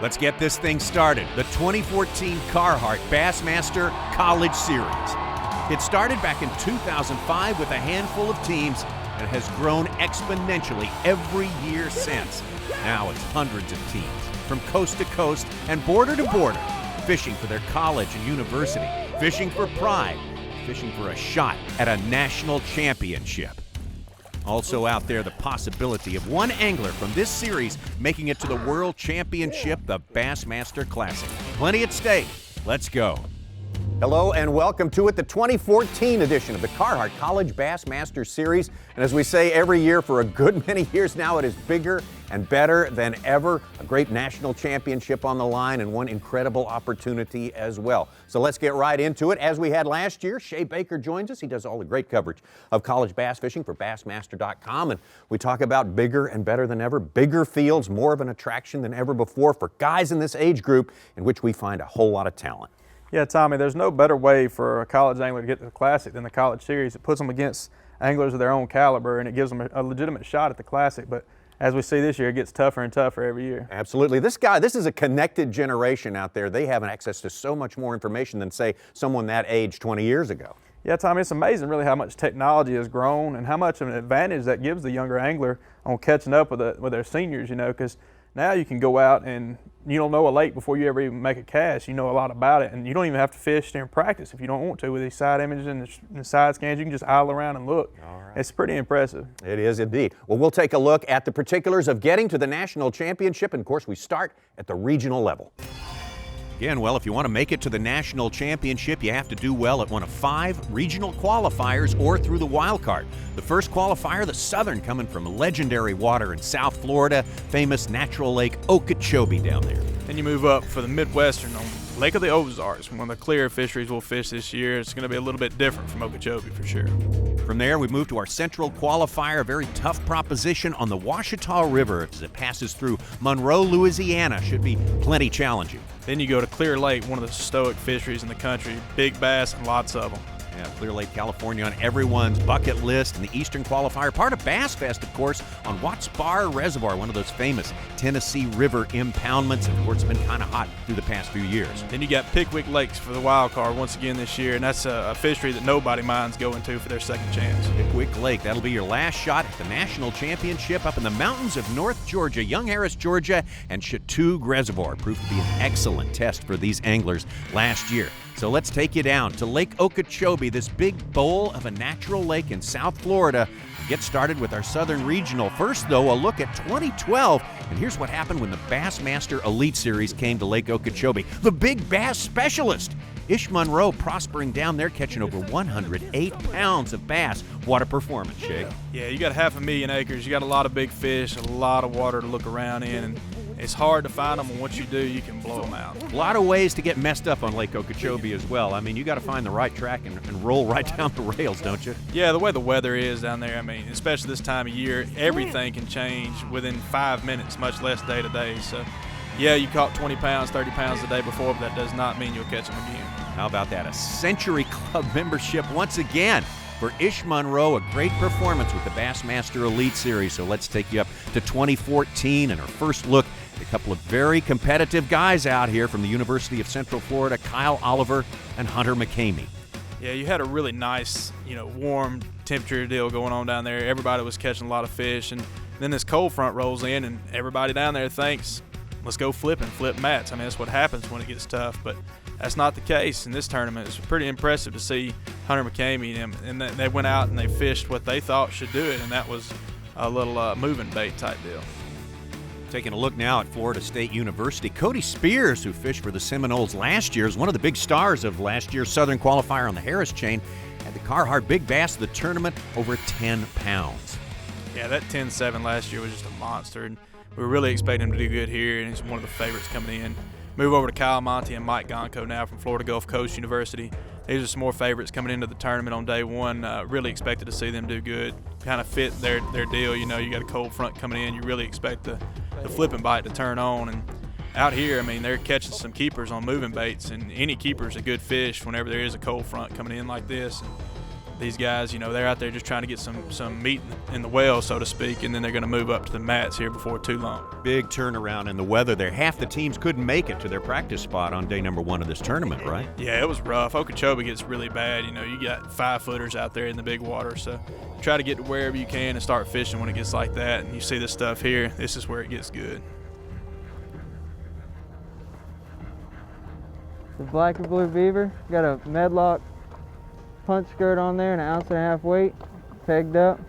Let's get this thing started. The 2014 CARHARTT Bassmaster College Series. It started back in 2005 with a handful of teams and has grown exponentially every year since. Now it's hundreds of teams from coast to coast and border to border, fishing for their college and university, fishing for pride, fishing for a shot at a national championship. Also out there, the possibility of one angler from this series making it to the World Championship, the Bassmaster Classic. Plenty at stake. Let's go. Hello and welcome to it, the 2014 edition of the CARHARTT College Bassmaster Series. And as we say every year for a good many years now, it is bigger and better than ever. A great national championship on the line and one incredible opportunity as well. So let's get right into it. As we had last year, Shea Baker joins us. He does all the great coverage of college bass fishing for Bassmaster.com. And we talk about bigger and better than ever, bigger fields, more of an attraction than ever before for guys in this age group in which we find a whole lot of talent. Yeah, Tommy, there's no better way for a college angler to get to the Classic than the College Series. It puts them against anglers of their own caliber, and it gives them a legitimate shot at the Classic. But as we see this year, it gets tougher and tougher every year. Absolutely. This is a connected generation out there. They have access to so much more information than, say, someone that age 20 years ago. Yeah, Tommy, it's amazing really how much technology has grown and how much of an advantage that gives the younger angler on catching up with their seniors, you know, because now you can go out and you don't know a lake before you ever even make a cast. You know a lot about it, and you don't even have to fish during practice if you don't want to. With these side images and the side scans, you can just aisle around and look. All right. It's pretty impressive. It is indeed. Well, we'll take a look at the particulars of getting to the national championship, and of course we start at the regional level. Again, well, if you want to make it to the national championship, you have to do well at one of 5 regional qualifiers or through the wild card. The first qualifier, the Southern, coming from legendary water in South Florida, famous natural Lake Okeechobee down there. Then you move up for the Midwestern on Lake of the Ozarks, one of the clear fisheries we'll fish this year. It's going to be a little bit different from Okeechobee for sure. From there, we move to our central qualifier, a very tough proposition on the Ouachita River as it passes through Monroe, Louisiana. Should be plenty challenging. Then you go to Clear Lake, one of the stoic fisheries in the country. Big bass and lots of them. Yeah, Clear Lake, California on everyone's bucket list. And the Eastern qualifier, part of B.A.S.S, of course, on Watts Bar Reservoir, one of those famous Tennessee River impoundments. And of course, it's been kind of hot through the past few years. Then you got Pickwick Lakes for the wild card once again this year, and that's a fishery that nobody minds going to for their second chance. Pickwick Lake, that'll be your last shot at the national championship up in the mountains of North Georgia. Young Harris, Georgia, and Chatoog Reservoir proved to be an excellent test for these anglers last year. So let's take you down to Lake Okeechobee, this big bowl of a natural lake in South Florida. Get started with our Southern Regional. First, though, a look at 2012. And here's what happened when the Bassmaster Elite Series came to Lake Okeechobee. The big bass specialist, Ish Monroe, prospering down there, catching over 108 pounds of bass. What a performance, Shea. Yeah, you got 500,000 acres. You got a lot of big fish, a lot of water to look around in. And it's hard to find them, and once you do, you can blow them out. A lot of ways to get messed up on Lake Okeechobee as well. I mean, you got to find the right track and roll right down the rails, don't you? Yeah, the way the weather is down there, I mean, especially this time of year, everything can change within 5 minutes, much less day to day. So, yeah, you caught 20 pounds, 30 pounds the day before, but that does not mean you'll catch them again. How about that? A Century Club membership once again for Ish Monroe. A great performance with the Bassmaster Elite Series. So let's take you up to 2014 and our first look at a couple of very competitive guys out here from the University of Central Florida, Kyle Oliver and Hunter McCamey. Yeah, you had a really nice, warm temperature deal going on down there. Everybody was catching a lot of fish, and then this cold front rolls in, and everybody down there thinks, let's go flip mats. I mean, that's what happens when it gets tough, but that's not the case in this tournament. It's pretty impressive to see Hunter McCamey and they went out and they fished what they thought should do it, and that was a little moving bait type deal. Taking a look now at Florida State University, Cody Spears, who fished for the Seminoles last year, is one of the big stars of last year's Southern qualifier on the Harris chain. Had the CARHARTT Big Bass of the tournament, over 10 pounds. Yeah, that 10-7 last year was just a monster, and we were really expecting him to do good here, and he's one of the favorites coming in. Move over to Kyle Monty and Mike Gonco now from Florida Gulf Coast University. These are some more favorites coming into the tournament on day one. Really expected to see them do good. Kind of fit their deal. You got a cold front coming in. You really expect the flipping bite to turn on. And out here, I mean, they're catching some keepers on moving baits, and any keeper's a good fish whenever there is a cold front coming in like this. And these guys, they're out there just trying to get some meat in the well, so to speak, and then they're going to move up to the mats here before too long. Big turnaround in the weather there. Half the teams couldn't make it to their practice spot on day number 1 of this tournament, right? Yeah, it was rough. Okeechobee gets really bad. You got 5-footers out there in the big water, so try to get to wherever you can and start fishing when it gets like that. And you see this stuff here, this is where it gets good. The black and blue beaver, got a medlock punch skirt on there and an 1.5 ounce weight, pegged up.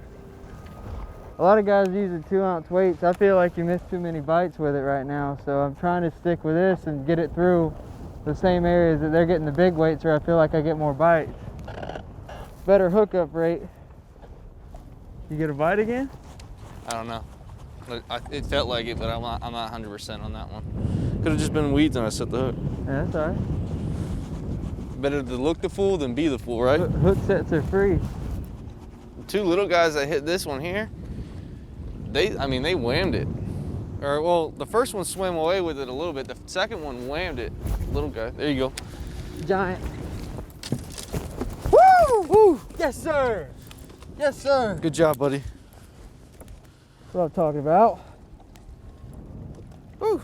A lot of guys using 2-ounce weights. I feel like you miss too many bites with it right now, so I'm trying to stick with this and get it through the same areas that they're getting the big weights, where I feel like I get more bites. Better hookup rate. You get a bite again? I don't know. It felt like it, but I'm not 100% on that one. Could have just been weeds when I set the hook. Yeah, that's all right. Better to look the fool than be the fool, right? Hook sets are free. The 2 little guys that hit this one here, they whammed it. Or, well, the first one swam away with it a little bit. The second one whammed it. Little guy. There you go. Giant. Woo! Woo! Yes, sir! Yes, sir! Good job, buddy. That's what I'm talking about. Woo!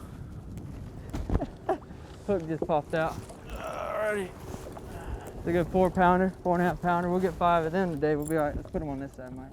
Hook just popped out. Alrighty. It's a good 4-pounder, 4.5 pounder. We'll get 5 at the end of the day. We'll be all right. Let's put them on this side, Mike.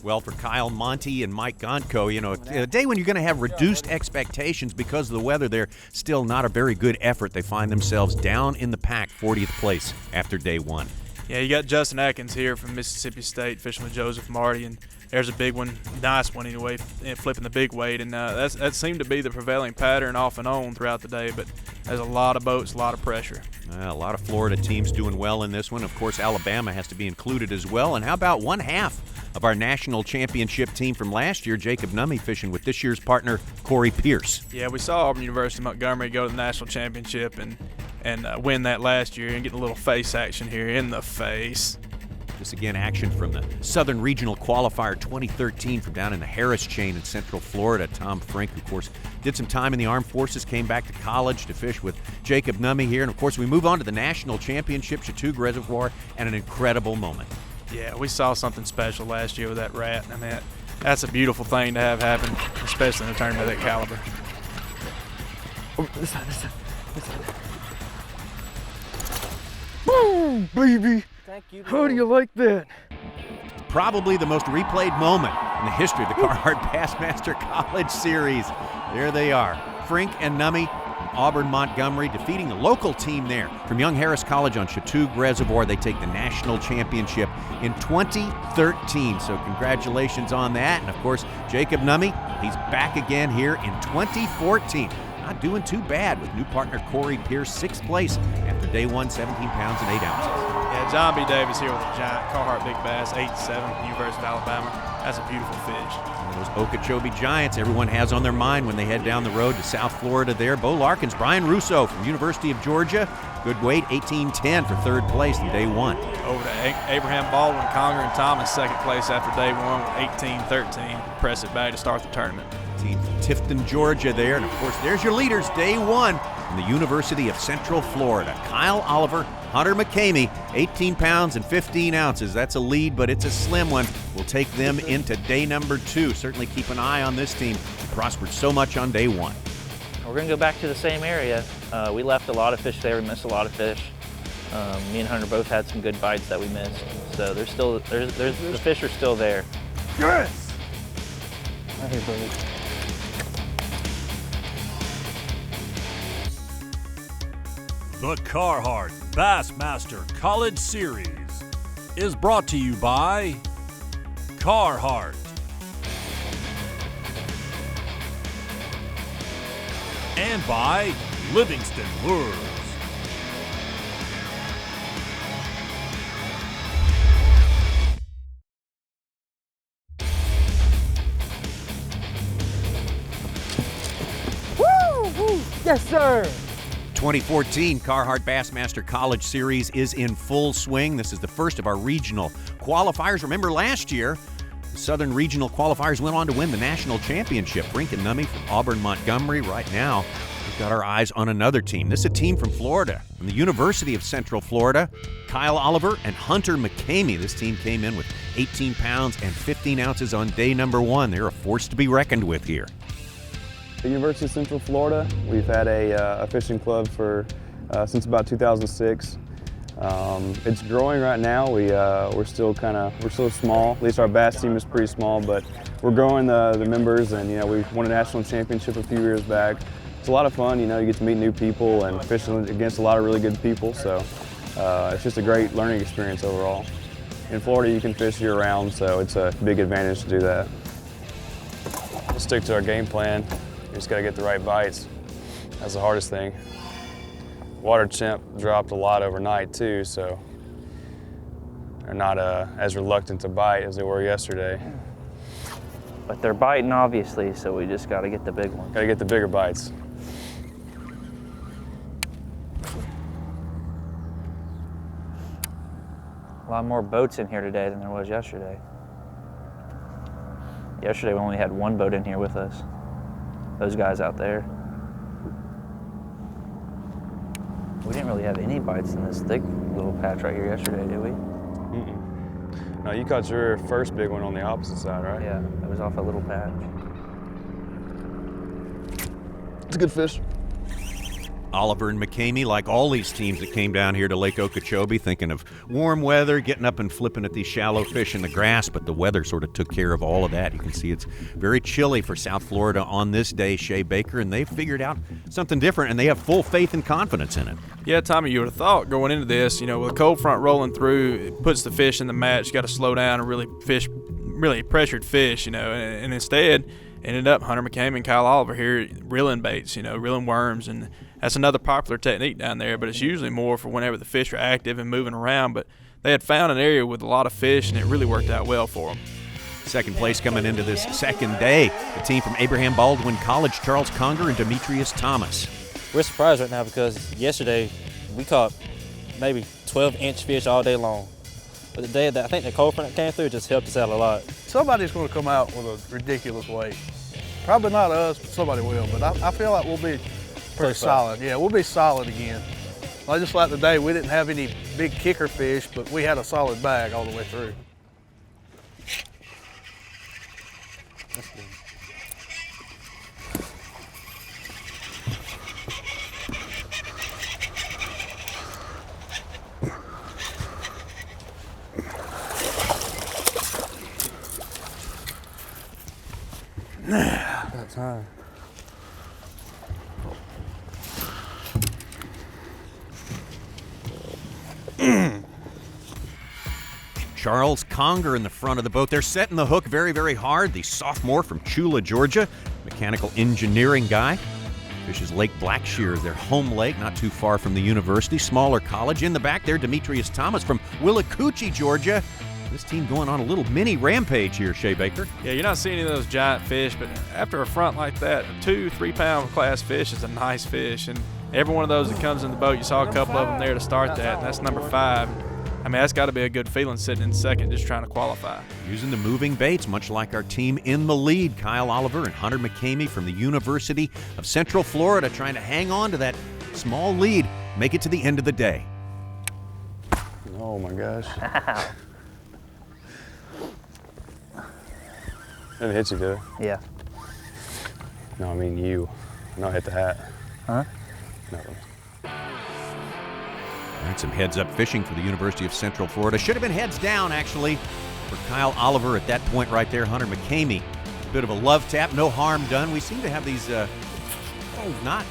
Well, for Kyle Monty and Mike Gonko, a day when you're going to have reduced expectations because of the weather, they're still not a very good effort. They find themselves down in the pack, 40th place after day 1. Yeah, you got Justin Atkins here from Mississippi State fishing with Joseph Marty, and there's a big one, nice one anyway, flipping the big weight, and that seemed to be the prevailing pattern off and on throughout the day, but there's a lot of boats, a lot of pressure. A lot of Florida teams doing well in this one. Of course, Alabama has to be included as well. And how about one half of our national championship team from last year, Jacob Numme, fishing with this year's partner, Corey Pierce. Yeah, we saw Auburn University Montgomery go to the national championship and win that last year and get a little face action here in the face. This again, action from the Southern Regional Qualifier 2013 from down in the Harris chain in Central Florida. Tom Frink, of course, did some time in the Armed Forces, came back to college to fish with Jacob Numme here. And, of course, we move on to the National Championship, Chautauqua Reservoir, and an incredible moment. Yeah, we saw something special last year with that rat. I mean, that's a beautiful thing to have happen, especially in a tournament of that caliber. Oh, this side. Boom, baby! Thank you. How do you like that? Probably the most replayed moment in the history of the CARHARTT Bassmaster College Series. There they are, Frink and Numme, Auburn Montgomery, defeating the local team there from Young Harris College on Chautauqua Reservoir. They take the national championship in 2013, so congratulations on that. And of course, Jacob Numme, he's back again here in 2014. Not doing too bad with new partner Corey Pierce, 6th place after day 1, 17 pounds and 8 ounces. Yeah, John B. Davis here with a giant CARHARTT Big Bass, 8-7, University of Alabama. That's a beautiful fish. One of those Okeechobee Giants everyone has on their mind when they head down the road to South Florida there. Bo Larkins, Brian Russo from University of Georgia. Good weight, 18-10 for 3rd place in day 1. Over to Abraham Baldwin, Conger, and Thomas, 2nd place after day 1 with 18-13. Press it back to start the tournament. Team from Tifton, Georgia there. And, of course, there's your leaders, day 1 from the University of Central Florida. Kyle Oliver, Hunter McCamey, 18 pounds and 15 ounces. That's a lead, but it's a slim one. We'll take them into day number 2. Certainly keep an eye on this team. Prospered so much on day 1. We're going to go back to the same area. We left a lot of fish there. We missed a lot of fish. Me and Hunter both had some good bites that we missed. So the fish are still there. Yes! Right here, buddy. The CARHARTT Bassmaster College Series is brought to you by CARHARTT and by Livingston Lures. Woo! Yes, sir! 2014 CARHARTT Bassmaster College Series is in full swing. This is the first of our regional qualifiers. Remember last year, the Southern Regional qualifiers went on to win the national championship. Frink and Numme from Auburn Montgomery. Right now, We've got our eyes on another team. This is a team from Florida, from the University of Central Florida. Kyle Oliver and Hunter McCamey. This team came in with 18 pounds and 15 ounces on day number 1. They're a force to be reckoned with here. The University of Central Florida, we've had a fishing club for since about 2006. It's growing right now. We're still small. At least our bass team is pretty small, but we're growing the members, and we won a national championship a few years back. It's a lot of fun. You get to meet new people and fish against a lot of really good people. So it's just a great learning experience overall. In Florida, you can fish year-round, so it's a big advantage to do that. We'll stick to our game plan. You just got to get the right bites. That's the hardest thing. Water temp dropped a lot overnight too, so they're not as reluctant to bite as they were yesterday. But they're biting, obviously, so we just got to get the big ones. Got to get the bigger bites. A lot more boats in here today than there was yesterday. Yesterday we only had one boat in here with us. Those guys out there. We didn't really have any bites in this thick little patch right here yesterday, did we? Mm-mm. No, you caught your first big one on the opposite side, right? Yeah, it was off a little patch. It's a good fish. Oliver and McCamey, like all these teams that came down here to Lake Okeechobee, thinking of warm weather, getting up and flipping at these shallow fish in the grass, but the weather sort of took care of all of that. You can see it's very chilly for South Florida on this day, Shea Baker, and they've figured out something different, and they have full faith and confidence in it. Yeah, Tommy, you would have thought going into this, with a cold front rolling through, it puts the fish in the match. You got to slow down and really pressured fish, and instead ended up Hunter McCamey and Kyle Oliver here reeling baits, reeling worms, and that's another popular technique down there, but it's usually more for whenever the fish are active and moving around. But they had found an area with a lot of fish, and it really worked out well for them. Second place coming into this second day, the team from Abraham Baldwin College, Charles Conger and Demetrius Thomas. We're surprised right now because yesterday we caught maybe 12-inch fish all day long. But the day that I think the cold front came through just helped us out a lot. Somebody's going to come out with a ridiculous weight. Probably not us, but somebody will. But I feel like we'll be pretty solid. Yeah, we'll be solid again. Just like today, we didn't have any big kicker fish, but we had a solid bag all the way through. That's good. About time. Charles Conger in the front of the boat. They're setting the hook very, very hard. The sophomore from Chula, Georgia, mechanical engineering guy. Fishes Lake Blackshear, their home lake, not too far from the university. Smaller college. In the back there, Demetrius Thomas from Willacoochee, Georgia. This team going on a little mini rampage here, Shea Baker. Yeah, you're not seeing any of those giant fish, but after a front like that, a 2-3 pound class fish is a nice fish. And every one of those that comes in the boat, you saw a couple of them there to start that, and that's number 5. I mean, that's got to be a good feeling sitting in second, just trying to qualify. Using the moving baits, much like our team in the lead, Kyle Oliver and Hunter McCamey from the University of Central Florida, trying to hang on to that small lead, make it to the end of the day. Oh my gosh. Didn't hit you, did it? Yeah. No, I mean you. No, hit the hat. Huh? No. All right, some heads-up fishing for the University of Central Florida. Should have been heads down, actually, for Kyle Oliver at that point right there. Hunter McCamey, a bit of a love tap, no harm done. We seem to have these, not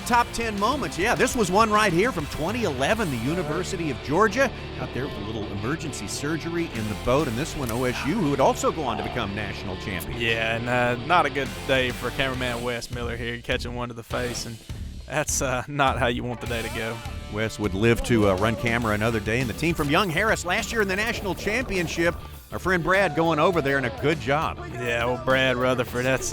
top 10 moments. Yeah, this was one right here from 2011, the University of Georgia. Out there with a little emergency surgery in the boat. And this one, OSU, who would also go on to become national champion. Yeah, and not a good day for cameraman Wes Miller here, catching one to the face. And that's not how you want the day to go. Wes would live to run camera another day. And the team from Young Harris last year in the national championship, our friend Brad going over there, and a good job. Yeah, well, Brad Rutherford, that's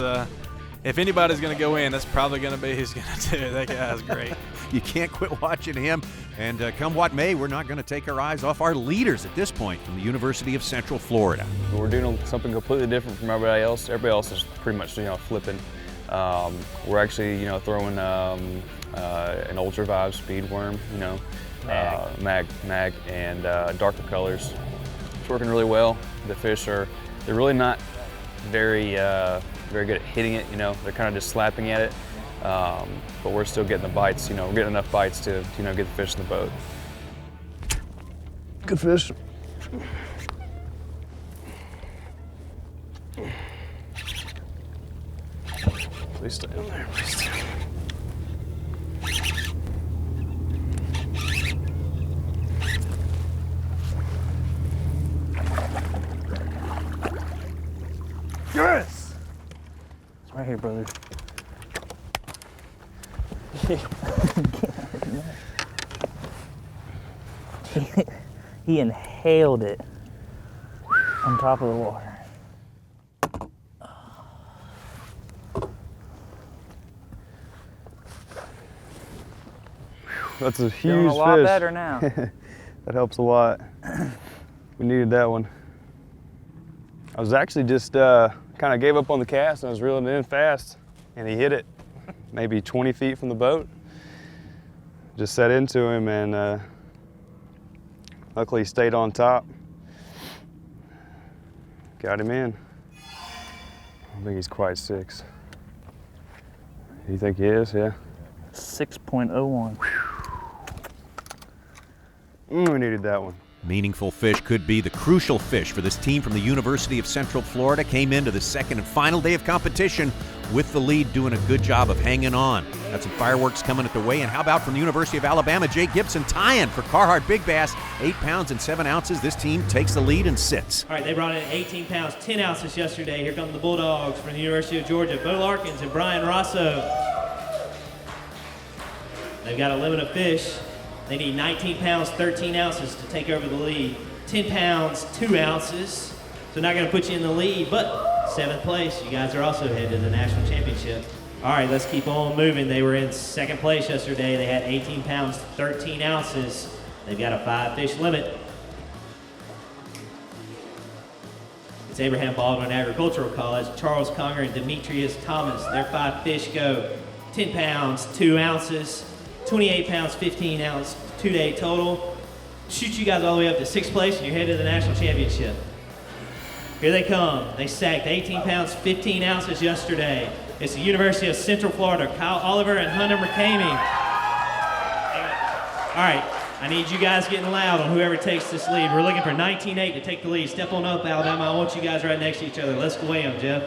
if anybody's going to go in, that's probably going to be who's going to do it. That guy's great. You can't quit watching him. And come what may, we're not going to take our eyes off our leaders at this point from the University of Central Florida. We're doing something completely different from everybody else. Everybody else is pretty much, flipping We're actually, throwing an Ultra Vibe speed worm, mag, and darker colors. It's working really well. The fish they're really not very good at hitting it, they're kind of just slapping at it. But we're still getting the bites, we're getting enough bites to, get the fish in the boat. Good fish. Please stay in there, please stay. Yes! It's right here, brother. He inhaled it on top of the water. That's a huge Feeling a lot fish. better now. That helps a lot. We needed that one. I was actually just kind of gave up on the cast and I was reeling it in fast and he hit it maybe 20 feet from the boat. Just set into him and luckily he stayed on top. Got him in. I think he's quite 6. You think he is? Yeah. 6.01. We needed that one. Meaningful fish could be the crucial fish for this team from the University of Central Florida. Came into the second and final day of competition with the lead, doing a good job of hanging on. Got some fireworks coming at the way. And how about from the University of Alabama, Jake Gibson tying for Carhartt Big Bass, 8 pounds and 7 ounces. This team takes the lead and sits. All right, they brought in 18 pounds, 10 ounces yesterday. Here come the Bulldogs from the University of Georgia, Bo Larkins and Brian Rosso. They've got a limit of fish. They need 19 pounds, 13 ounces to take over the lead. 10 pounds, 2 ounces. So not gonna put you in the lead, but 7th place. You guys are also headed to the national championship. All right, let's keep on moving. They were in 2nd place yesterday. They had 18 pounds, 13 ounces. They've got a 5-fish limit. It's Abraham Baldwin Agricultural College, Charles Conger and Demetrius Thomas. Their 5 fish go 10 pounds, 2 ounces. 28 pounds, 15 ounce, 2-day total. Shoot you guys all the way up to 6th place and you're headed to the national championship. Here they come. They sacked 18 pounds, 15 ounces yesterday. It's the University of Central Florida, Kyle Oliver and Hunter McCamey. All right, I need you guys getting loud on whoever takes this lead. We're looking for 19-8 to take the lead. Step on up, Alabama. I want you guys right next to each other. Let's weigh them, Jeff.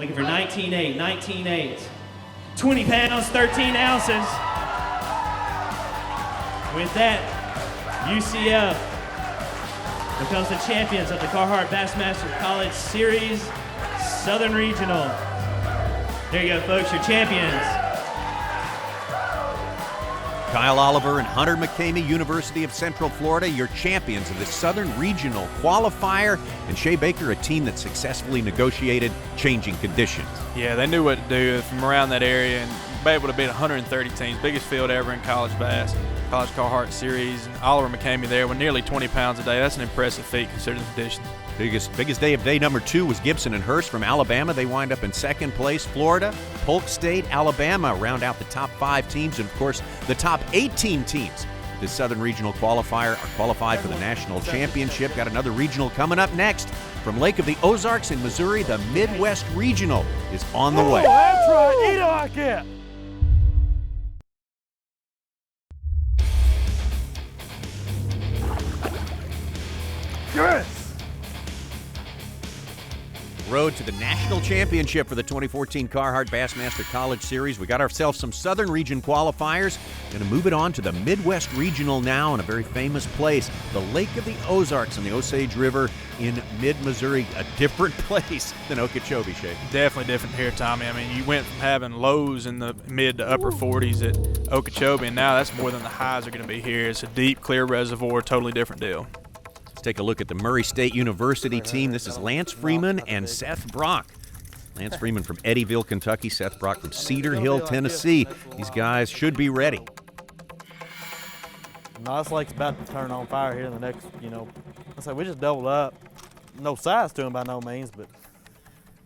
Looking for 19-8, 19-8. 20 pounds, 13 ounces. With that, UCF becomes the champions of the CARHARTT Bassmaster College Series Southern Regional. There you go, folks, your champions. Kyle Oliver and Hunter McCamey, University of Central Florida, your champions of the Southern Regional Qualifier, and Shea Baker, a team that successfully negotiated changing conditions. Yeah, they knew what to do from around that area and be able to beat 130 teams, biggest field ever in college bass. College CARHARTT Series, and Oliver McCamey there with nearly 20 pounds a day. That's an impressive feat considering the conditions. Biggest day of day number 2 was Gibson and Hurst from Alabama. They wind up in 2nd place. Florida, Polk State, Alabama round out the top 5 teams, and of course the top 18 teams. The Southern Regional Qualifier are qualified for the national championship. Got another regional coming up next. From Lake of the Ozarks in Missouri, the Midwest Regional is on the way. That's right, eat it like it. Yes! Road to the national championship for the 2014 CARHARTT Bassmaster College Series. We got ourselves some Southern Region qualifiers. Going to move it on to the Midwest Regional now in a very famous place, the Lake of the Ozarks on the Osage River in mid-Missouri. A different place than Okeechobee, Shea. Definitely different here, Tommy. I mean, you went from having lows in the mid to upper 40s at Okeechobee, and now that's more than the highs are going to be here. It's a deep, clear reservoir, totally different deal. Take a look at the Murray State University team. This is Lance Freeman and Seth Brock. Lance Freeman from Eddyville, Kentucky. Seth Brock from Cedar Hill, Tennessee. These guys should be ready. No, this lake's about to turn on fire here in the next, I say we just doubled up. No size to them by no means, but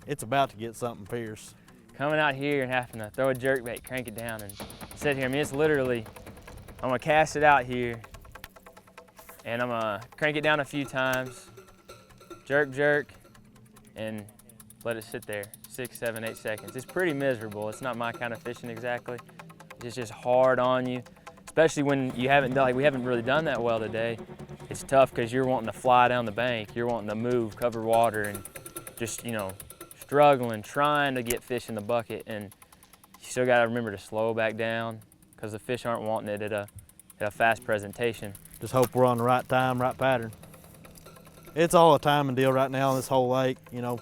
it's about to get something fierce. coming out here and having to throw a jerkbait, crank it down, and sit here. I mean, it's literally, I'm gonna cast it out here, and I'm gonna crank it down a few times, jerk, and let it sit there 6, 7, 8 seconds. It's pretty miserable. It's not my kind of fishing exactly. It's just hard on you, especially when you haven't done, like we haven't really done that well today. It's tough because you're wanting to fly down the bank, you're wanting to move, cover water, and just, you know, struggling, trying to get fish in the bucket, and you still got to remember to slow back down because the fish aren't wanting it at a fast presentation. Just hope we're on the right time, right pattern. It's all a timing deal right now on this whole lake. You know,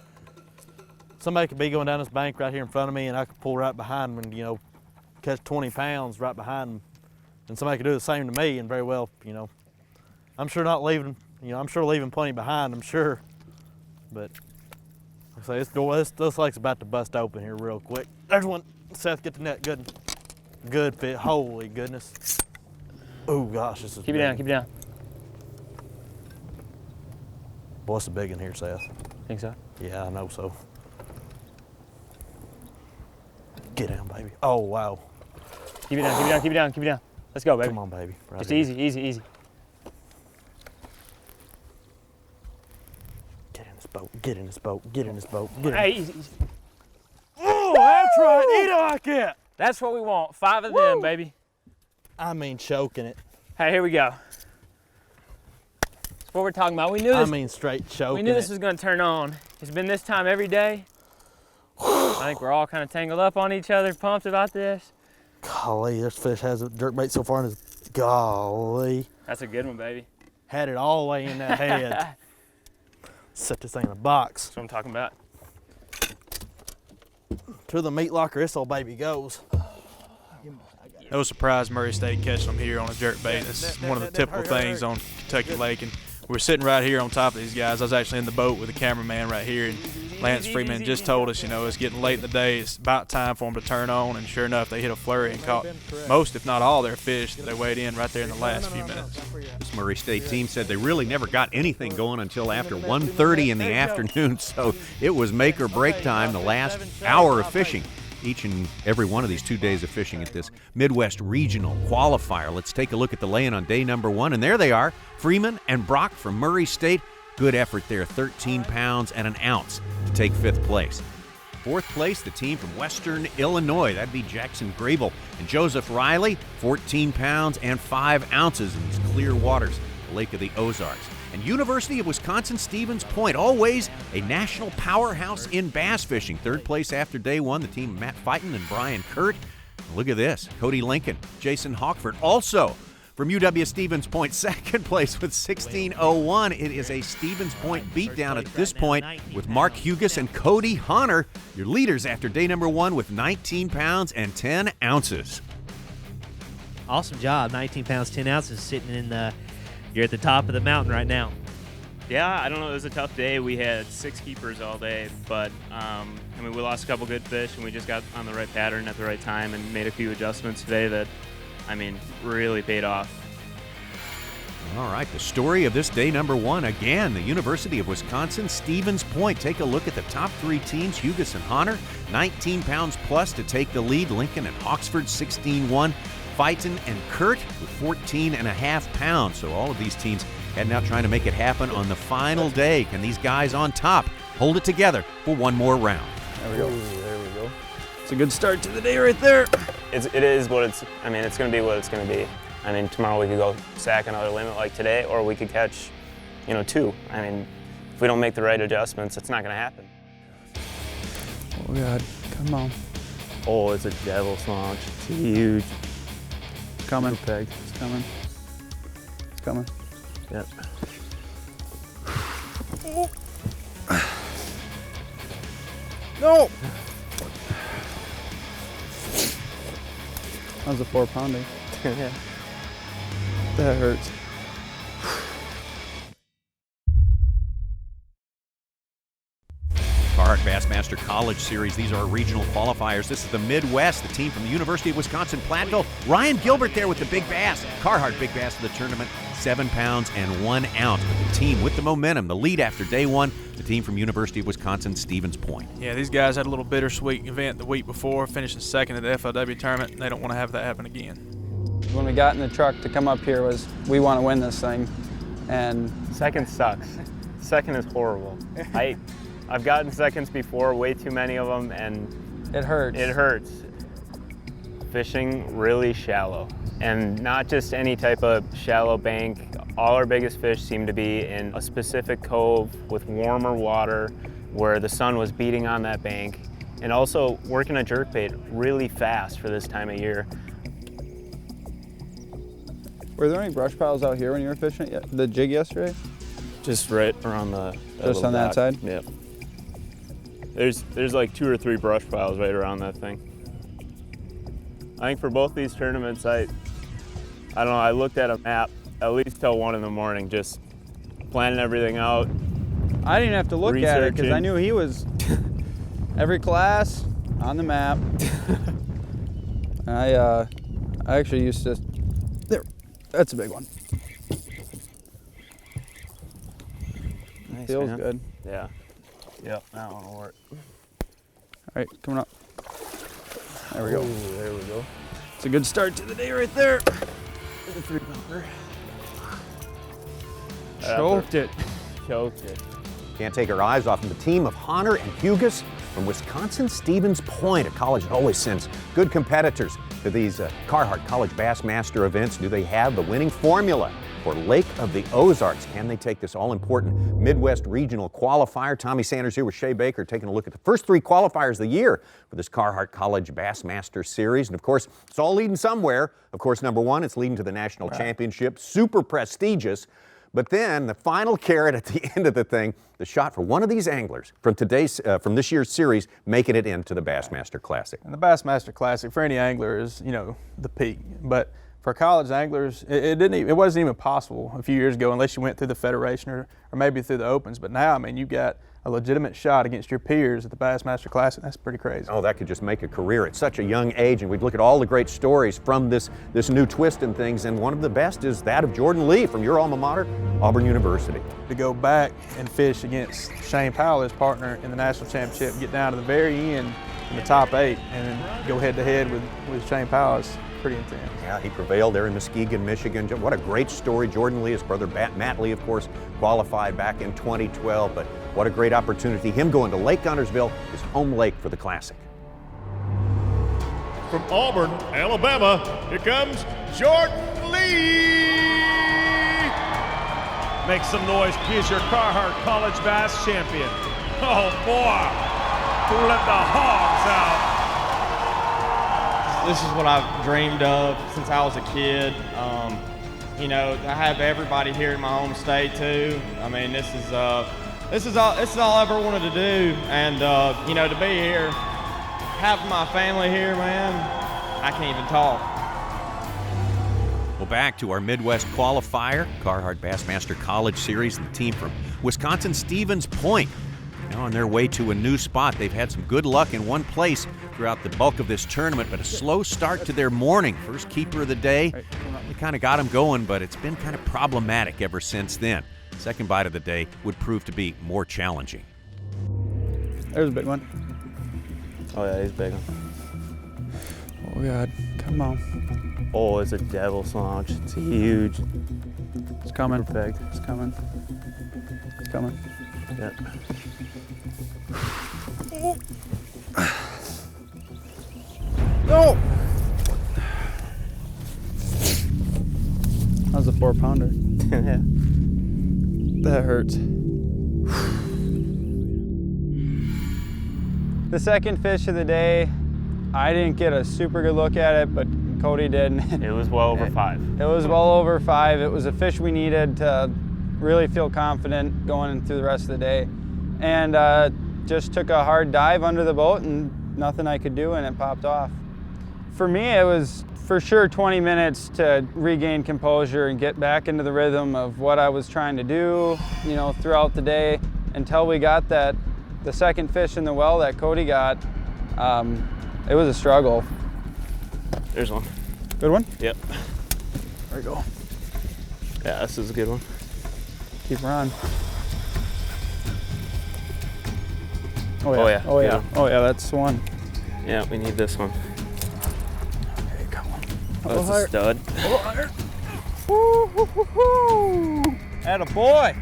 somebody could be going down this bank right here in front of me, and I could pull right behind them and, you know, catch 20 pounds right behind them, and somebody could do the same to me, and very well, you know, I'm sure not leaving, you know, I'm sure leaving plenty behind, I'm sure, but like I say, this lake's about to bust open here real quick. There's one. Seth, get the net. Good fit. Holy goodness. Oh gosh, this is Keep it down, keep it down. Boy, it's a big one here, Seth. Think so? Yeah, I know so. Get down, baby. Oh, wow. Keep it down, keep it down, keep it down, keep it down. Let's go, baby. Come on, baby. Right Just here. easy, easy, easy. Get in this boat, get in this boat, get in this boat. Hey, easy, easy. Oh, that's right. Eat it like it. That's what we want. 5 of them, baby. I mean, choking it. Hey, here we go. That's what we're talking about. We knew this. I mean, straight choking We knew this it. was going to turn on. It's been this time every day. I think we're all kind of tangled up on each other, pumped about this. Golly, this fish has a jerkbait so far in his, golly. That's a good one, baby. Had it all the way in that head. Set this thing in a box. That's what I'm talking about. To the meat locker, this old baby goes. No surprise Murray State catching them here on a jerkbait. It's one of the typical things on Kentucky Lake, and we're sitting right here on top of these guys. I was actually in the boat with the cameraman right here, and Lance Freeman just told us, you know, it's getting late in the day. It's about time for them to turn on, and sure enough, they hit a flurry and caught most, if not all, their fish that they weighed in right there in the last few minutes. This Murray State team said they really never got anything going until after 1:30 in the afternoon, so it was make or break time the last hour of fishing. Each and every one of these 2 days of fishing at this Midwest Regional qualifier. Let's take a look at the lay-in on day number 1, and there they are, Freeman and Brock from Murray State. Good effort there, 13 pounds and an ounce to take 5th place. 4th place, the team from Western Illinois. That'd be Jackson Grable and Joseph Riley, 14 pounds and 5 ounces in these clear waters, the Lake of the Ozarks. And University of Wisconsin-Stevens Point, always a national powerhouse in bass fishing. 3rd place after day 1, the team of Matt Fighton and Brian Kurt. And look at this, Cody Lincoln, Jason Hawkford, also from UW-Stevens Point, 2nd place with 16:01. It is a Stevens Point beatdown at this point with Mark Hugus and Cody Honor, your leaders after day number 1 with 19 pounds and 10 ounces. Awesome job, 19 pounds, 10 ounces, sitting in the, you're at the top of the mountain right now. Yeah, I don't know, it was a tough day. We had 6 keepers all day, but I mean, we lost a couple good fish, and we just got on the right pattern at the right time and made a few adjustments today that, I mean, really paid off. All right, the story of this day number 1, again, the University of Wisconsin-Stevens Point. Take a look at the top 3 teams, Hugus and Honor, 19 pounds plus to take the lead. Lincoln and Hawksford, 16-1. Fighton and Kurt with 14.5 pounds. So all of these teams heading out trying to make it happen on the final day. Can these guys on top hold it together for one more round? There we go. Ooh, there we go. It's a good start to the day right there. It is what it's, I mean, it's going to be what it's going to be. I mean, tomorrow we could go sack another limit like today, or we could catch, you know, 2. I mean, if we don't make the right adjustments, it's not going to happen. Oh, God. Come on. Oh, it's a devil smaunch. It's huge. It's coming. Peg. It's coming. It's coming. Yep. No! That was a 4-pounder. Yeah. That hurts. CARHARTT Bassmaster College Series. These are regional qualifiers. This is the Midwest, the team from the University of Wisconsin-Platteville. Ryan Gilbert there with the big bass. CARHARTT big bass of the tournament, 7 pounds and 1 ounce. But the team with the momentum, the lead after day one, the team from University of Wisconsin Stevens Point. Yeah, these guys had a little bittersweet event the week before, finishing second at the FLW tournament, and they don't want to have that happen again. When we got in the truck to come up here was, we want to win this thing. And second sucks. Second is horrible. I've gotten seconds before, way too many of them, and it hurts. It hurts. Fishing really shallow, and not just any type of shallow bank. All our biggest fish seem to be in a specific cove with warmer water where the sun was beating on that bank, and also working a jerkbait really fast for this time of year. Were there any brush piles out here when you were fishing the jig yesterday? Just right around the just on that side? Yep. There's like 2 or 3 brush piles right around that thing. I think for both these tournaments, I don't know, I looked at a map at least till 1 in the morning, just planning everything out. I didn't have to look at it because I knew he was every class on the map. I actually used to, there, that's a big one. Nice, Feels man. good. Yeah. Yep, that one will work. All right, coming up. There we go. Ooh, there we go. It's a good start to the day right there. The 3-pounder. Choked it. Choked it. Can't take our eyes off of the team of Hunter and Hugus from Wisconsin Stevens Point, a college that always sends good competitors to these CARHARTT College Bassmaster events. Do they have the winning formula for Lake of the Ozarks? Can they take this all-important Midwest Regional qualifier? Tommy Sanders here with Shea Baker, taking a look at the first 3 qualifiers of the year for this CARHARTT College Bassmaster Series. And of course, it's all leading somewhere. Of course, number 1, it's leading to the national championship, super prestigious. But then the final carrot at the end of the thing, the shot for one of these anglers from this year's series, making it into the Bassmaster Classic. And the Bassmaster Classic for any angler is, the peak. But for college anglers, it wasn't even possible a few years ago unless you went through the Federation or maybe through the Opens. But now, you've got a legitimate shot against your peers at the Bassmaster Classic. That's pretty crazy. Oh, that could just make a career at such a young age. And we'd look at all the great stories from this new twist and things. And one of the best is that of Jordan Lee from your alma mater, Auburn University. To go back and fish against Shane Powell, his partner in the national championship, get down to the very end in the top 8 and then go head-to-head with Shane Powell is pretty intense. Yeah, he prevailed there in Muskegon, Michigan. What a great story. Jordan Lee, his brother Matt Lee, of course, qualified back in 2012. But what a great opportunity. Him going to Lake Guntersville, his home lake for the Classic. From Auburn, Alabama, here comes Jordan Lee. Make some noise. He is your CARHARTT College Bass Champion. Oh boy, who let the hogs out? This is what I've dreamed of since I was a kid. I have everybody here in my home state too. This is all I ever wanted to do, and to be here, having my family here, man, I can't even talk. Well, back to our Midwest qualifier, CARHARTT Bassmaster College Series, the team from Wisconsin Stevens Point. Now on their way to a new spot. They've had some good luck in one place throughout the bulk of this tournament, but a slow start to their morning. First keeper of the day, they kind of got them going, but it's been kind of problematic ever since then. Second bite of the day would prove to be more challenging. There's a big one. Oh yeah, he's a big one. Oh God, come on. Oh, it's a devil's launch. It's huge. It's coming. Perfect. It's coming. It's coming. Yeah. No! That was a 4-pounder. Yeah. That hurts. The second fish of the day, I didn't get a super good look at it, but Cody did. It was well over 5. It was well over 5. It was a fish we needed to really feel confident going through the rest of the day. And just took a hard dive under the boat and nothing I could do, and it popped off. For me, it was for sure 20 minutes to regain composure and get back into the rhythm of what I was trying to do, throughout the day, until we got the second fish in the well that Cody got. It was a struggle. There's one. Good one? Yep. There we go. Yeah, this is a good one. Keep running. Oh yeah. Oh yeah. Oh yeah, that's the one. Yeah, we need this one. Okay, come on. Oh, that's a stud. Atta boy.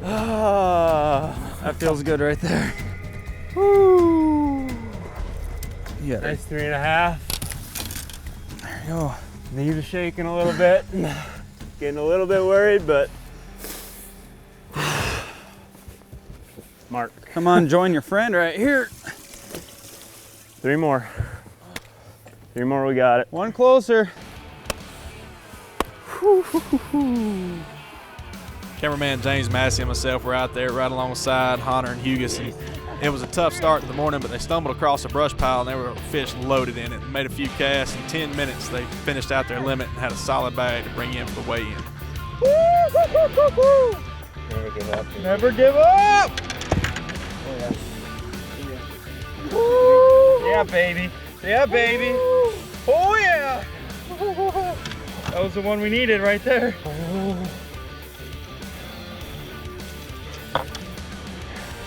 That feels good right there. Woo. Yeah. Nice 3.5. There you go. Knees are shaking a little bit. Getting a little bit worried, but Mark. Come on, join your friend right here. 3 more. 3 more, we got it. One closer. Cameraman James Massey and myself were out there right alongside Hunter and Hugus, and it was a tough start to the morning, but they stumbled across a brush pile and there were fish loaded in it. Made a few casts. In 10 minutes, they finished out their limit and had a solid bag to bring in for the weigh-in. Never give up. Never give up. Yeah, baby. Yeah, baby. Oh, yeah. That was the one we needed right there.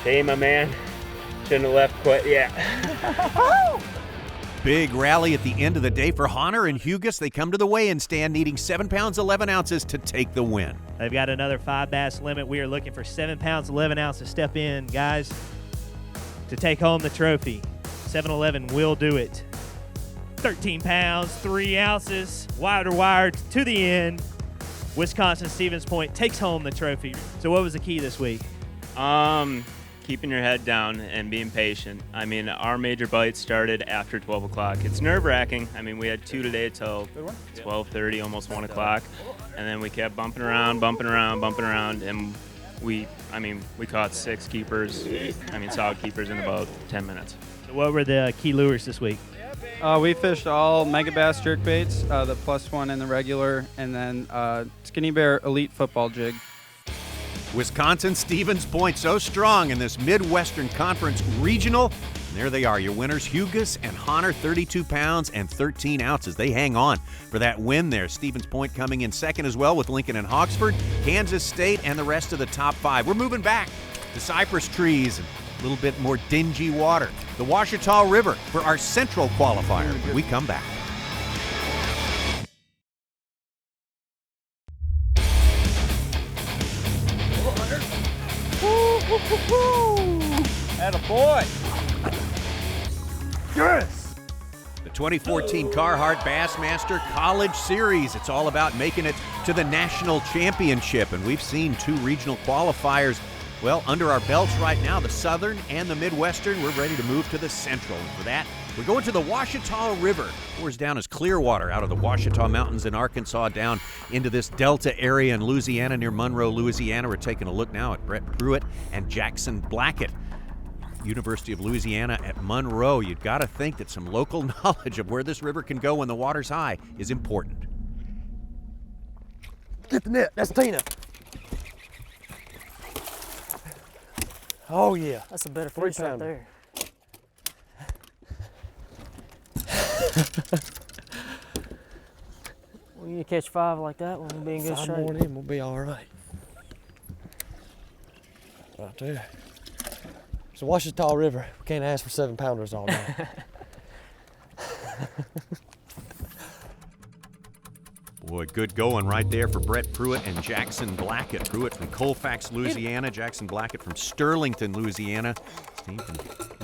Hey, my man. Shouldn't have left quite yet. Big rally at the end of the day for Hunter and Hugus. They come to the weigh-in stand needing 7 pounds 11 ounces to take the win. They've got another 5 bass limit. We are looking for 7 pounds 11 ounces to step in, guys, to take home the trophy. 7-11 will do it. 13 pounds 3 ounces, wire to the end. Wisconsin Stevens Point takes home the trophy. So what was the key this week? Keeping your head down and being patient. I mean, our major bite started after 12 o'clock. It's nerve-wracking. I mean, we had 2 today till 12:30, almost 1 o'clock. And then we kept bumping around, and we caught 6 keepers. I mean, solid keepers in about 10 minutes. So what were the key lures this week? We fished all Mega Bass jerkbaits, the +1 and the regular, and then Skinny Bear Elite football jig. Wisconsin Stevens Point so strong in this Midwestern Conference Regional. And there they are, your winners, Hugus and Hunter, 32 pounds and 13 ounces. They hang on for that win there. Stevens Point coming in second as well with Lincoln and Hoxford, Kansas State, and the rest of the top 5. We're moving back to cypress trees and a little bit more dingy water. The Ouachita River for our central qualifier when we come back. Atta boy. Yes! The 2014 CARHARTT Bassmaster College Series. It's all about making it to the national championship, and we've seen 2 regional qualifiers, well, under our belts right now, the Southern and the Midwestern. We're ready to move to the Central, and for that, we're going to the Ouachita River. Pours down as Clearwater out of the Ouachita Mountains in Arkansas down into this Delta area in Louisiana near Monroe, Louisiana. We're taking a look now at Brett Pruitt and Jackson Blackett. University of Louisiana at Monroe. You've got to think that some local knowledge of where this river can go when the water's high is important. Get the net. That's Tina. Oh, yeah. That's a better fish right there. We need to catch 5 like that one. We'll be in good shape. 5 more in, we'll be all right. Right there. It's the Ouachita River. We can't ask for 7-pounders all day. Boy, good going right there for Brett Pruitt and Jackson Blackett. Pruitt from Colfax, Louisiana. Jackson Blackett from Sterlington, Louisiana. Team from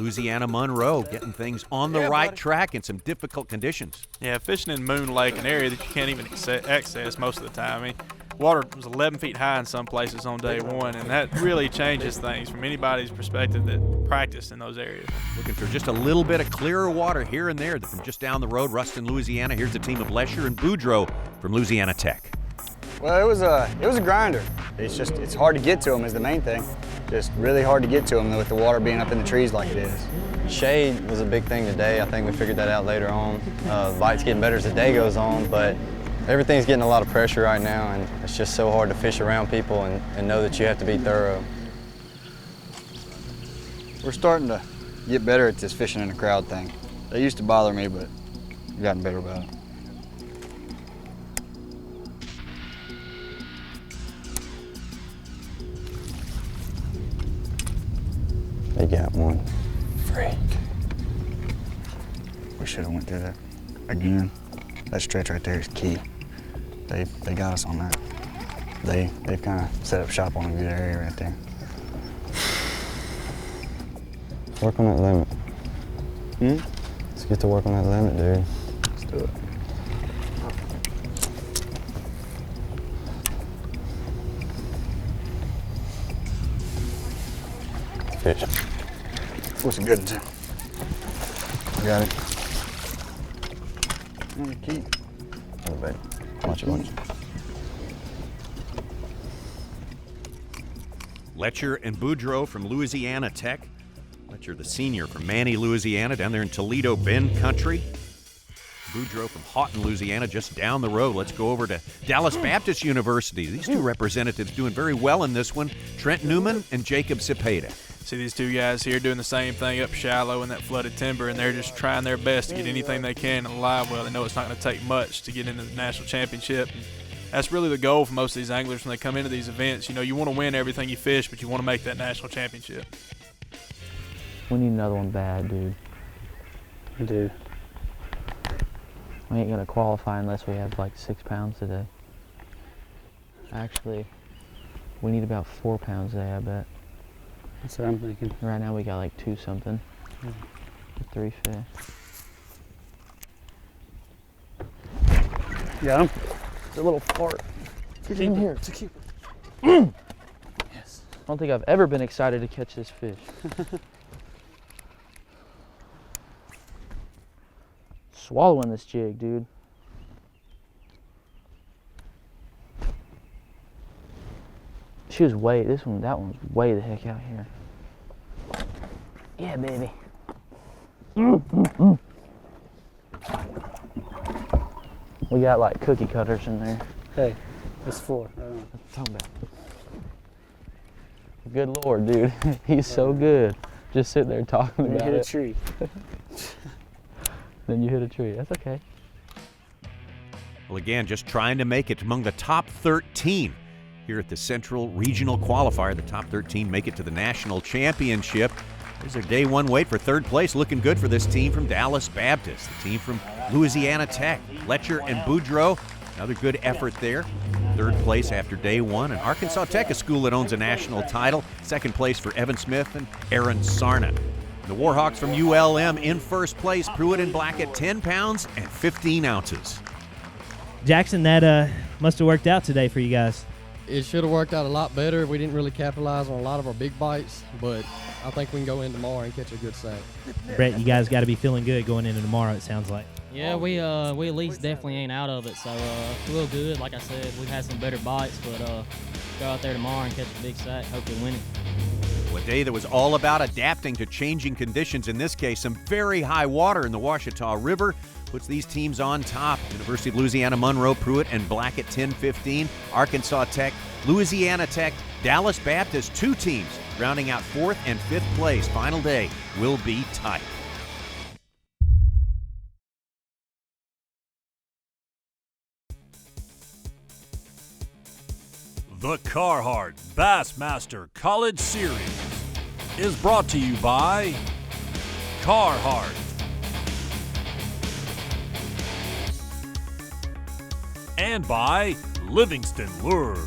Louisiana Monroe getting things on the right track in some difficult conditions. Yeah, fishing in Moon Lake, an area that you can't even access most of the time. I mean, water was 11 feet high in some places on day 1, and that really changes things from anybody's perspective that practiced in those areas. Looking for just a little bit of clearer water here and there from just down the road, Ruston, Louisiana. Here's the team of Lesher and Boudreaux from Louisiana Tech. Well, it was a grinder. It's hard to get to them is the main thing. Just really hard to get to them with the water being up in the trees like it is. Shade was a big thing today. I think we figured that out later on. The bite's getting better as the day goes on, but everything's getting a lot of pressure right now, and it's just so hard to fish around people and know that you have to be thorough. We're starting to get better at this fishing in the crowd thing. They used to bother me, but we've gotten better about it. He got one. Freak. We should have went through that again. That stretch right there is key. They got us on that. They've kind of set up shop on a good area right there. Work on that limit. Let's get to work on that limit, dude. Let's do it. Fish. What's a good one, too? I got it. Keep. Oh, baby. Watch it. Letcher and Boudreaux from Louisiana Tech. Letcher, the senior from Manny, Louisiana, down there in Toledo Bend country. Boudreaux from Houghton, Louisiana, just down the road. Let's go over to Dallas Baptist University. These two representatives doing very well in this one. Trent Newman and Jacob Cepeda. See these two guys here doing the same thing up shallow in that flooded timber, and they're just trying their best to get anything they can in the live well. They know it's not going to take much to get into the national championship. And that's really the goal for most of these anglers when they come into these events. You know, you want to win everything you fish, but you want to make that national championship. We need another one bad, dude. We do. We ain't gonna qualify unless we have like 6 pounds today. Actually, we need about 4 pounds today, I bet. That's what I'm thinking. Right now we got like 2 something. 3 fish. Got him? It's a little fart. Get in here. It's a keeper. Yes. I don't think I've ever been excited to catch this fish. Swallowing this jig, dude. She was way, that one's way the heck out here. Yeah, baby. We got like cookie cutters in there. Hey, it's 4. What I'm talking about. Good Lord, dude. He's so good. Just sitting there talking about it. You hit a tree. Then you hit a tree. That's okay. Well, again, just trying to make it among the top 13 here at the Central Regional Qualifier. The top 13 make it to the national championship. There's their day one wait for third place. Looking good for this team from Dallas Baptist, the team from Louisiana Tech. Letcher and Boudreaux, another good effort there. Third place after day one. And Arkansas Tech, a school that owns a national title. Second place for Evan Smith and Aaron Sarna. The Warhawks from ULM in first place. Pruitt and Blackett, 10 pounds and 15 ounces. Jackson, that must have worked out today for you guys. It should have worked out a lot better. We didn't really capitalize on a lot of our big bites, but I think we can go in tomorrow and catch a good sack. Brett, you guys got to be feeling good going into tomorrow, it sounds like. Yeah, we at least definitely ain't out of it, so feel good. Like I said, we've had some better bites, but go out there tomorrow and catch a big sack, hopefully win it. A day that was all about adapting to changing conditions. In this case, some very high water in the Ouachita River puts these teams on top. University of Louisiana Monroe, Pruitt and Blackett 10-15. Arkansas Tech, Louisiana Tech, Dallas Baptist, 2 teams rounding out 4th and 5th place. Final day will be tight. The CARHARTT Bassmaster College Series is brought to you by CARHARTT and by Livingston Lures.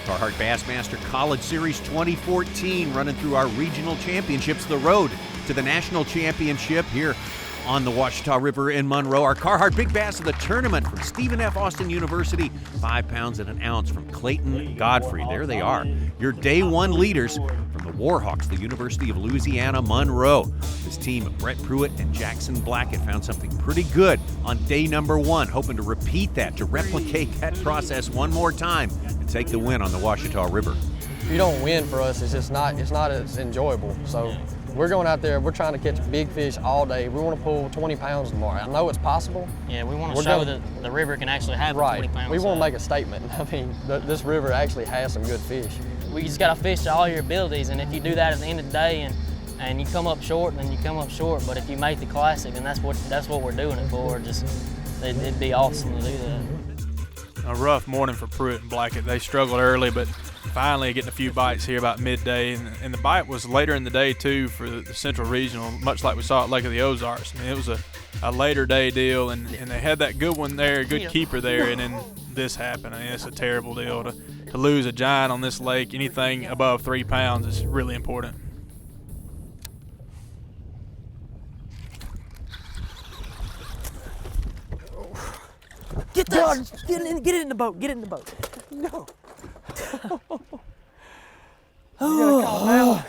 CARHARTT Bassmaster College Series 2014 running through our regional championships, the road to the national championship here on the Ouachita River in Monroe. Our CARHARTT Big Bass of the tournament from Stephen F. Austin University, 5 pounds and an ounce from Clayton Godfrey. There they are, your day one leaders from the Warhawks, the University of Louisiana Monroe. This team, Brett Pruitt and Jackson Blackett, found something pretty good on day number 1, hoping to repeat that, to replicate that process one more time and take the win on the Ouachita River. If you don't win for us, it's not as enjoyable. So we're going out there, we're trying to catch big fish all day. We want to pull 20 pounds tomorrow. I know it's possible. Yeah, we want to show that the river can actually have 20 pounds. We want to make a statement. I mean, this river actually has some good fish. We just got to fish to all your abilities, and if you do that at the end of the day and you come up short, then you come up short. But if you make the classic, then that's what we're doing it for. It'd be awesome to do that. a rough morning for Pruitt and Blackett. They struggled early, but finally getting a few bites here about midday. And the bite was later in the day, too, for the Central Regional, much like we saw at Lake of the Ozarks. I mean, it was a later day deal, and they had that good one there, good keeper there, and then this happened. I mean, it's a terrible deal. To lose a giant on this lake, anything above 3 pounds is really important. Get this! Get it in the boat. Get it in the boat. No. You gotta calm down.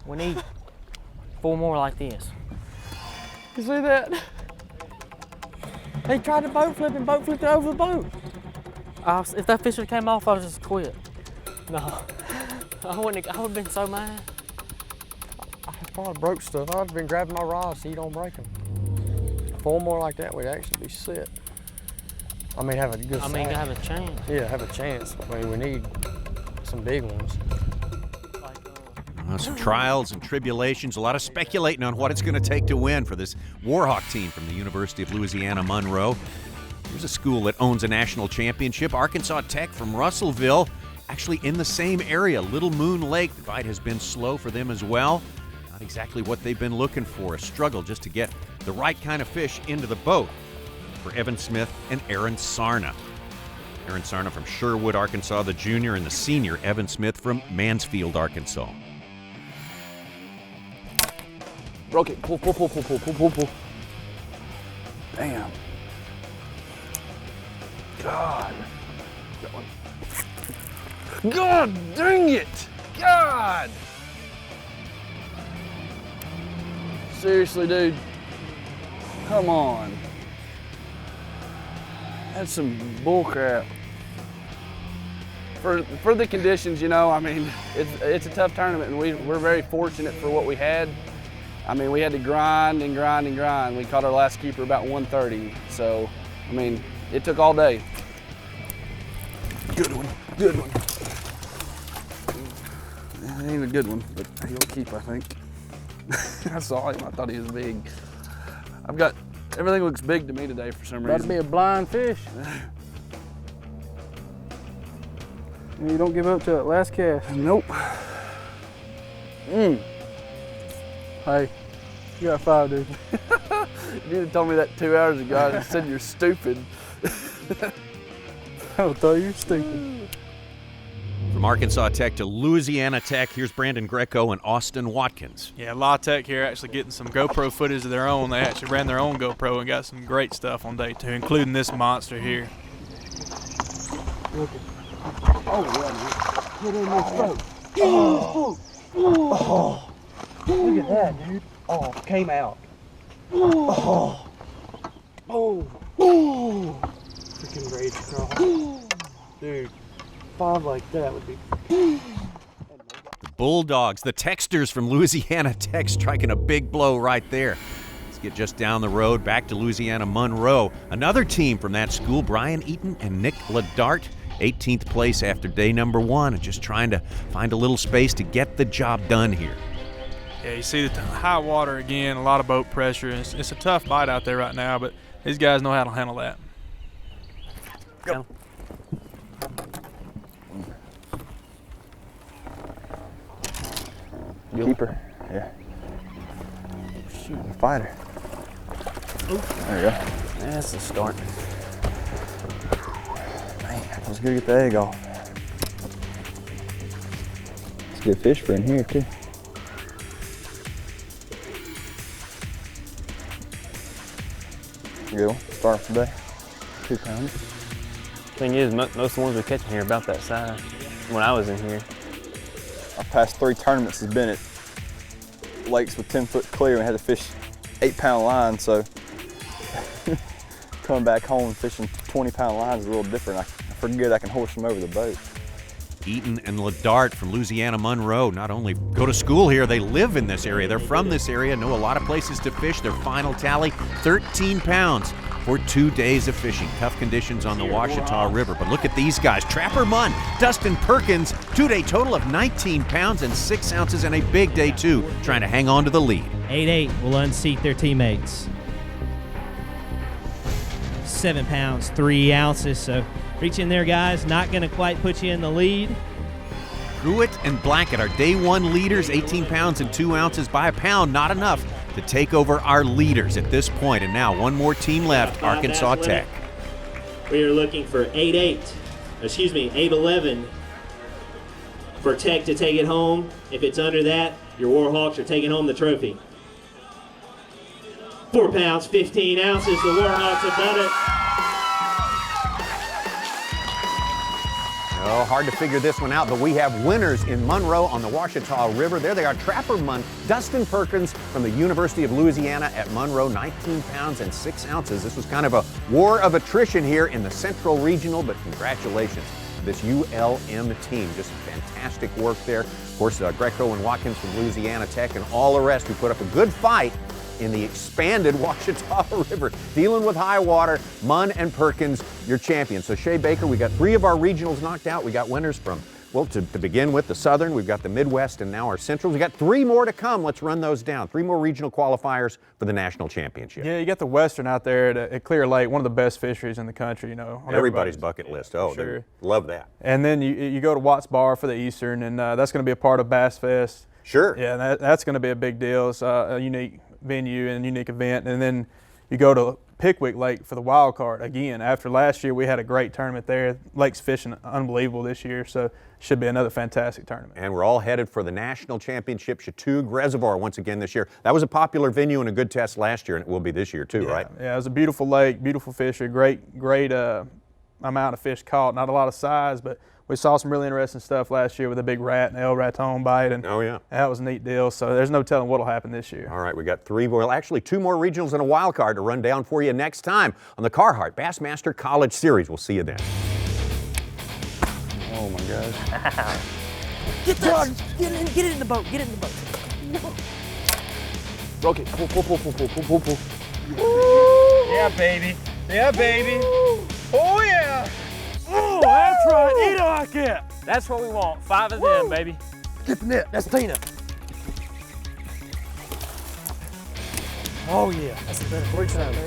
We need 4 more like this. You see that? They tried to boat flip and boat flipped it over the boat. If that fish came off, I would just quit. No, I would have been so mad. I probably broke stuff. I'd have been grabbing my rods so you don't break them. 4 more like that, we'd actually be set. I mean, have a good I mean, have a chance. Yeah, have a chance. I mean, we need some big ones. Some trials and tribulations, a lot of speculating on what it's going to take to win for this Warhawk team from the University of Louisiana Monroe. Here's a school that owns a national championship, Arkansas Tech from Russellville, actually in the same area, Little Moon Lake. The bite has been slow for them as well. Not exactly what they've been looking for, a struggle just to get the right kind of fish into the boat for Evan Smith and Aaron Sarna. Aaron Sarna from Sherwood, Arkansas, the junior, and the senior, Evan Smith from Mansfield, Arkansas. Broke it. Pull, pull, pull, pull, pull, pull, pull, pull. Damn. God. That one. God dang it! God! Seriously, dude. Come on. That's some bull crap. For the conditions, you know, I mean, it's a tough tournament, and we're very fortunate for what we had. I mean, we had to grind and grind and grind. We caught our last keeper about 1:30, so, I mean, it took all day. Good one, good one. It ain't a good one, but he'll keep, I think. I saw him, I thought he was big. Everything looks big to me today for some reason. About to be a blind fish. You don't give up to that last cast. Nope. Hey, you got 5, dude. If you'd have told me that 2 hours ago, I'd have said you're stupid. I would tell you you're stupid. From Arkansas Tech to Louisiana Tech, here's Brandon Greco and Austin Watkins. Yeah, La Tech here actually getting some GoPro footage of their own. They actually ran their own GoPro and got some great stuff on day 2, including this monster here. Oh, yeah, get in this boat. Get in this boat. Oh. Look at that, dude. Oh, came out. Oh. Oh. Oh. Freaking rage crawl. Dude, 5 like that would be. The Bulldogs, the Texters from Louisiana Tech, striking a big blow right there. Let's get just down the road back to Louisiana Monroe. Another team from that school, Brian Eaton and Nick Ladart, 18th place after day number 1, and just trying to find a little space to get the job done here. Yeah, you see the high water again, a lot of boat pressure. It's a tough bite out there right now, but these guys know how to handle that. Go. Keeper, yeah. Shoot, fighter. There you go. That's a start. Man, let's go get the egg off. It's a good fish for in here too. Good one. Start for the day. 2 pounds. Thing is, most of the ones we catch in here are about that size. When I was in here, Our past 3 tournaments has been at lakes with 10 foot clear. We had to fish 8-pound lines, so coming back home and fishing 20-pound lines is a little different. I forget I can horse them over the boat. Eaton and Ladart from Louisiana Monroe not only go to school here, they live in this area. They're from this area, know a lot of places to fish. Their final tally, 13 pounds for 2 days of fishing. Tough conditions on the Ouachita River, but look at these guys. Trapper Munn, Dustin Perkins, 2-day total of 19 pounds and 6 ounces, and a big day too, trying to hang on to the lead. 8-8 will unseat their teammates. 7 pounds, 3 ounces. So reach in there, guys. Not going to quite put you in the lead. Pruitt and Blackett are day one leaders, 18 pounds and 2 ounces by a pound, not enough to take over our leaders at this point. And now one more team left, Arkansas Tech. We are looking for 8'11" for Tech to take it home. If it's under that, your Warhawks are taking home the trophy. 4 pounds, 15 ounces, the Warhawks have done it. Oh, hard to figure this one out, but we have winners in Monroe on the Ouachita River. There they are, Trapper Dustin Perkins from the University of Louisiana at Monroe, 19 pounds and 6 ounces. This was kind of a war of attrition here in the Central Regional, but congratulations to this ULM team. Just fantastic work there. Of course, Greco and Watkins from Louisiana Tech and all the rest who put up a good fight in the expanded Ouachita River. Dealing with high water, Munn and Perkins, your champions. So Shea Baker, we got 3 of our regionals knocked out. We got winners from, well, to begin with, the Southern, we've got the Midwest, and now our Centrals. We got 3 more to come. Let's run those down. 3 more regional qualifiers for the national championship. Yeah, you got the Western out there at Clear Lake, one of the best fisheries in the country, you know. On everybody's bucket list. Oh, sure. Love that. And then you go to Watts Bar for the Eastern, and that's going to be a part of B.A.S.S Fest. Sure. Yeah, that's going to be a big deal. It's a unique venue and unique event. And then you go to Pickwick Lake for the wild card. Again, after last year, we had a great tournament there. Lake's fishing unbelievable this year, so it should be another fantastic tournament. And we're all headed for the national championship, Chautauqua Reservoir, once again this year. That was a popular venue and a good test last year, and it will be this year too, right? Yeah, it was a beautiful lake, beautiful fishery, great amount of fish caught. Not a lot of size, but we saw some really interesting stuff last year with a big rat and El Raton bite. And oh, yeah. That was a neat deal. So there's no telling what will happen this year. All right, we got 2 more regionals and a wild card to run down for you next time on the CARHARTT Bassmaster College Series. We'll see you then. Oh, my gosh. Get this! Get it in the boat. Get it in the boat. Okay, pull. Yeah, baby. Yeah, baby. Oh, yeah. Oh, that's right. Eat it like it. That's what we want. 5 of them, baby. Get the net. That's Tina. Oh, yeah. That's a better 3 times.